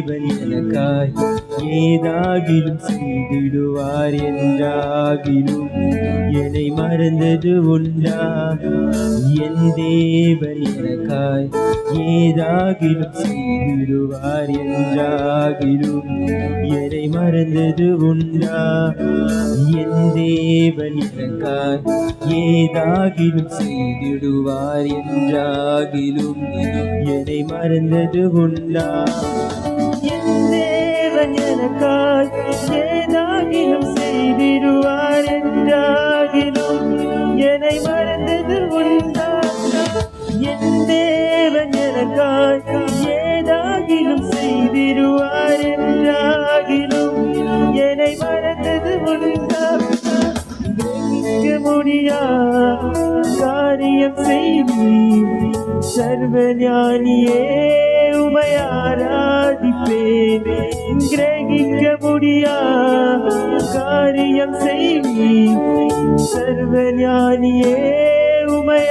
தேவன் எனக்காய் ஏதாகிலும் செய்திடுவார் என்றாகிலும் என்னை மறந்தது உண்டா? என் தேவன் எனக்காய் ஏதாகிலும் செய்திடுவார் என்றாகிலும் என்னை மறந்தது உண்டா? என் தேவன் எனக்காய் ஏதாகிலும் செய்திடுவார் என்றாகிலும் என்னை மறந்தது உண்டா? என் தேவன் எனக்காய் ஏதாகிலும் செய்திடுவார் என்றாகிலும் என்னை மறந்தது உண்டா? என் தேவன் எனக்காய் ஏதாகிலும் செய்திடுவார் என்றாகிலும் என்னை மறந்தது உண்டா? கிரகிக்க முடியா காரியம் செய்வீர் சர்வஞானியே, உம்மை ஆராதிப்பேன். கிரகிக்க முடியா காரியம் செய்வீர் சர்வஞானியே, உம்மை